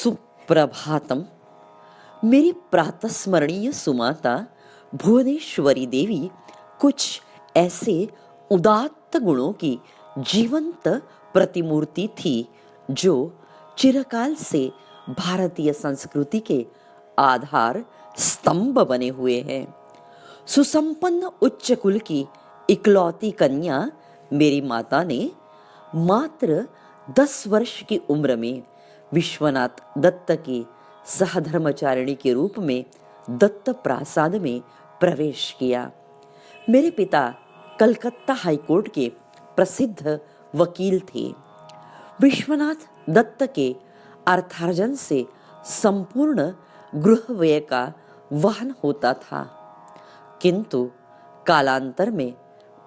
सुप्रभातम। मेरी प्रातस्मरणीय सुमाता भुवनेश्वरी देवी कुछ ऐसे उदात्त गुणों की जीवंत प्रतिमूर्ति थी जो चिरकाल से भारतीय संस्कृति के आधार स्तंभ बने हुए हैं। सुसंपन्न उच्च कुल की इकलौती कन्या मेरी माता ने मात्र 10 वर्ष की उम्र में विश्वनाथ दत्त की सहधर्मचारिणी के रूप में दत्त प्रासाद में प्रवेश किया। मेरे पिता कलकत्ता हाईकोर्ट के प्रसिद्ध वकील थे। विश्वनाथ दत्त के अर्थार्जन से संपूर्ण गृह व्यय का वहन होता था, किंतु कालांतर में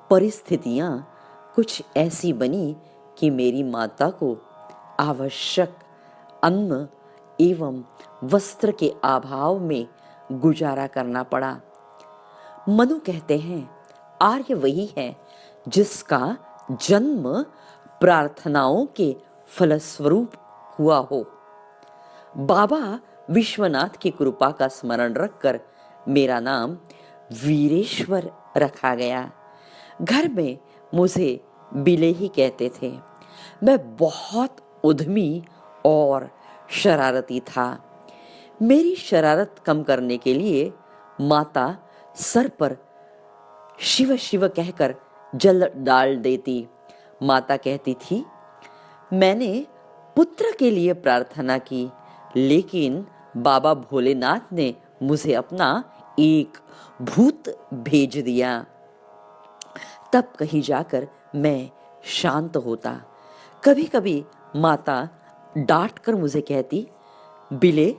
परिस्थितियां कुछ ऐसी बनी कि मेरी माता को आवश्यक अन्न एवं वस्त्र के अभाव में गुजारा करना पड़ा। मनु कहते हैं, आर्य वही है जिसका जन्म प्रार्थनाओं के फलस्वरूप हुआ हो। बाबा विश्वनाथ की कृपा का स्मरण रखकर मेरा नाम वीरेश्वर रखा गया। घर में मुझे बिले ही कहते थे। मैं बहुत उद्यमी और शरारती था। मेरी शरारत कम करने के लिए माता सर पर शिव शिव कहकर जल डाल देती। माता कहती थी, मैंने पुत्र के लिए प्रार्थना की, लेकिन बाबा भोलेनाथ ने मुझे अपना एक भूत भेज दिया। तब कहीं जाकर मैं शांत होता। कभी कभी माता डांट कर मुझे कहती, बिले,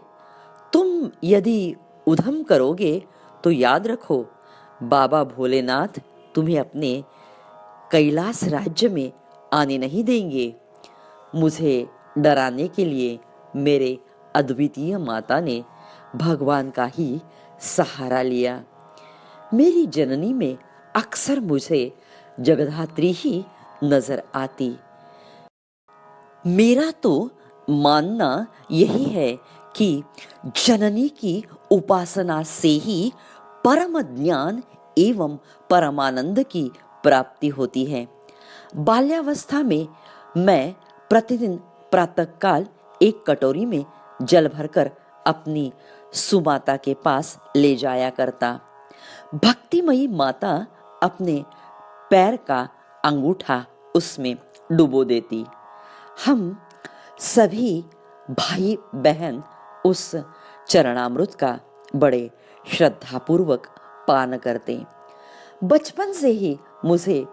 तुम यदि उधम करोगे तो याद रखो, बाबा भोलेनाथ तुम्हें अपने कैलाश राज्य में आने नहीं देंगे। मुझे डराने के लिए मेरे अद्वितीय माता ने भगवान का ही सहारा लिया। मेरी जननी में अक्सर मुझे जगधात्री ही नजर आती। मेरा तो मानना यही है कि जननी की उपासना से ही परम ज्ञान एवं परमानंद की प्राप्ति होती है। बाल्यावस्था में मैं प्रतिदिन प्रातःकाल एक कटोरी में जल भरकर अपनी सुमाता के पास ले जाया करता। भक्तिमयी माता अपने पैर का अंगूठा उसमें डुबो देती। हम सभी भाई बहन उस चरणामृत का बड़े श्रद्धापूर्वक पान करते। बचपन से ही मुझे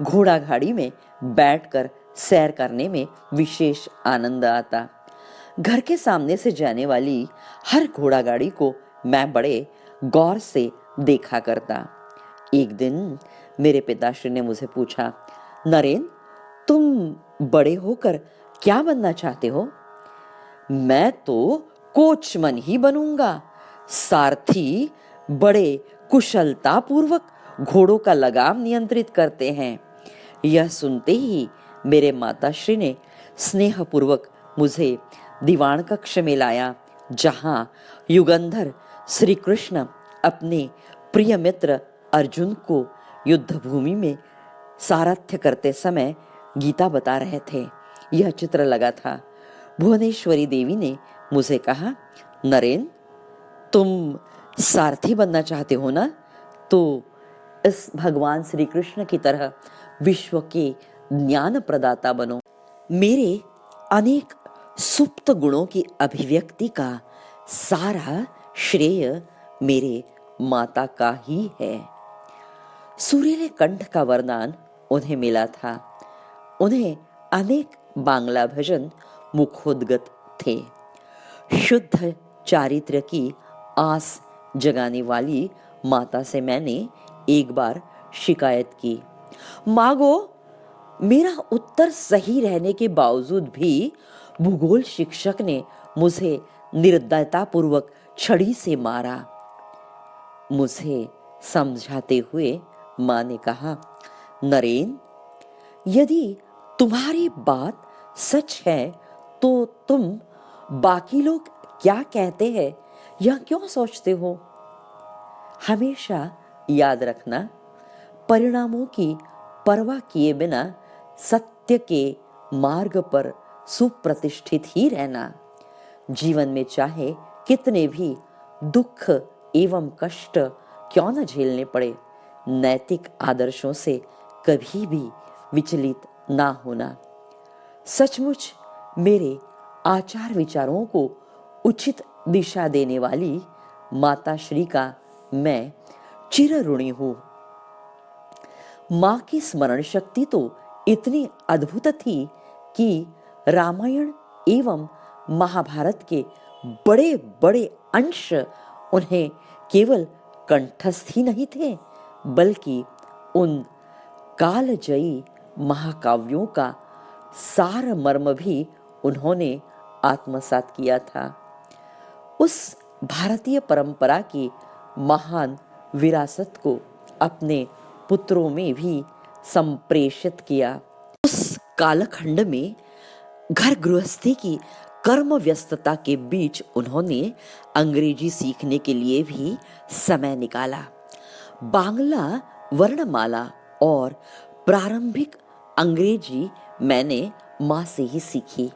घोड़ा गाड़ी में बैठकर सैर करने में विशेष आनंद आता। घर के सामने से जाने वाली हर घोड़ा गाड़ी को मैं बड़े गौर से देखा करता। एक दिन मेरे पिताश्री ने मुझे पूछा, नरेन, तुम बड़े होकर क्या बनना चाहते हो? मैं तो कोचमन ही बनूंगा। सारथी बड़े कुशलता पूर्वक घोड़ों का लगाम नियंत्रित करते हैं। यह सुनते ही मेरे माताश्री ने स्नेहपूर्वक मुझे दीवान कक्ष में लाया, जहां युगंधर श्री कृष्ण अपने प्रिय मित्र अर्जुन को युद्ध भूमि में सारथ्य करते समय गीता बता रहे थे। यह चित्र लगा था। भुवनेश्वरी देवी ने मुझे कहा, नरेन, तुम सारथी बनना चाहते हो ना? तो इस भगवान श्री कृष्ण की तरह विश्व के ज्ञान प्रदाता बनो। मेरे अनेक सुप्त गुणों की अभिव्यक्ति का सारा श्रेय मेरे माता का ही है। सुरीले कंठ का वरदान उन्हें मिला था। उन्हें अनेक बांग्ला भजन मुखोद्गत थे। शुद्ध चारित्र की आस जगाने वाली माता से मैंने एक बार शिकायत की, मागो, मेरा उत्तर सही रहने के बावजूद भी भूगोल शिक्षक ने मुझे निर्दयतापूर्वक छड़ी से मारा। मुझे समझाते हुए माँ ने कहा, नरेन, यदि तुम्हारी बात सच है तो तुम बाकी लोग क्या कहते हैं यह क्यों सोचते हो? हमेशा याद रखना, परिणामों की परवाह किए बिना सत्य के मार्ग पर सुप्रतिष्ठित ही रहना। जीवन में चाहे कितने भी दुख एवं कष्ट क्यों न झेलने पड़े, नैतिक आदर्शों से कभी भी विचलित ना होना। सचमुच मेरे आचार विचारों को उचित दिशा देने वाली माता श्री का मैं चिर ऋणी हूं। मां की स्मरण शक्ति तो इतनी अद्भुत थी कि रामायण एवं महाभारत के बड़े बड़े अंश उन्हें केवल कंठस्थ ही नहीं थे, बल्कि उन कालजयी महाकाव्यों का सार मर्म भी उन्होंने आत्मसात किया था। उस भारतीय परंपरा की महान विरासत को अपने पुत्रों में भी संप्रेषित किया। उस कालखंड में घर गृहस्थी की कर्म व्यस्तता के बीच उन्होंने अंग्रेजी सीखने के लिए भी समय निकाला। बांग्ला वर्णमाला और प्रारंभिक अंग्रेजी मैंने माँ से ही सीखी।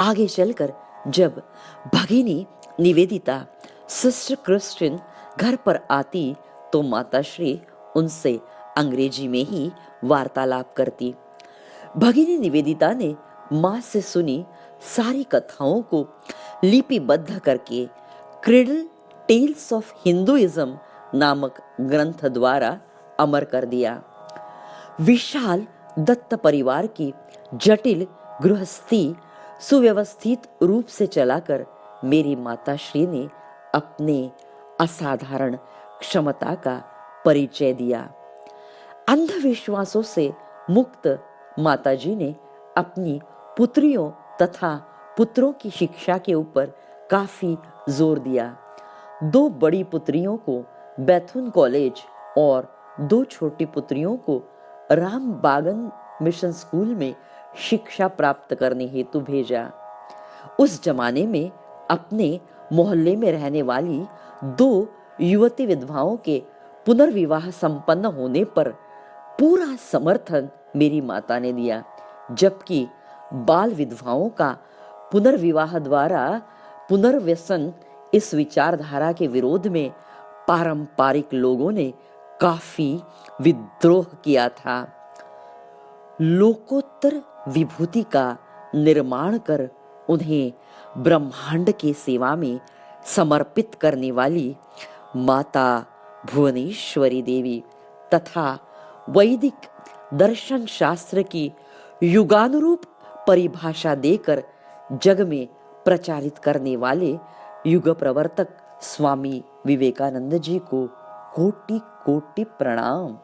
आगे चलकर जब भगिनी निवेदिता, सिस्टर क्रिस्टिन घर पर आती तो माताश्री उनसे अंग्रेजी में ही वार्तालाप करती। भगिनी निवेदिता ने माँ से सुनी सारी कथाओं को लिपिबद्ध करके क्रिडल टेल्स ऑफ हिंदुइज्म नामक ग्रंथ द्वारा अमर कर दिया। विशाल दत्त परिवार की जटिल गृहस्थी सुव्यवस्थित रूप से चलाकर मेरी माताश्री ने अपने असाधारण क्षमता का परिचय दिया। अंधविश्वासों से मुक्त माताजी ने अपनी पुत्रियों तथा पुत्रों की शिक्षा के ऊपर काफी जोर दिया। 2 बड़ी पुत्रियों को बैथुन कॉलेज और 2 छोटी पुत्रियों को राम बागन मिशन स्कूल में शिक्षा प्राप्त करने हेतु भेजा। उस जमाने में अपने मोहल्ले में रहने वाली 2 युवती विधवाओं के पुनर्विवाह संपन्न होने पर पूरा समर्थन मेरी माता ने दिया, जबकि बाल विधवाओं का पुनर्विवाह द्वारा पुनर्व्यसन इस विचारधारा के विरोध में पारंपरिक लोगों ने काफी विद्रोह किया था। लोकोत्तर विभूति का निर्माण कर उन्हें ब्रह्मांड की सेवा में समर्पित करने वाली माता भुवनेश्वरी देवी तथा वैदिक दर्शन शास्त्र की युगानुरूप परिभाषा देकर जग में प्रचारित करने वाले युग प्रवर्तक स्वामी विवेकानंद जी को कोटि कोटि प्रणाम।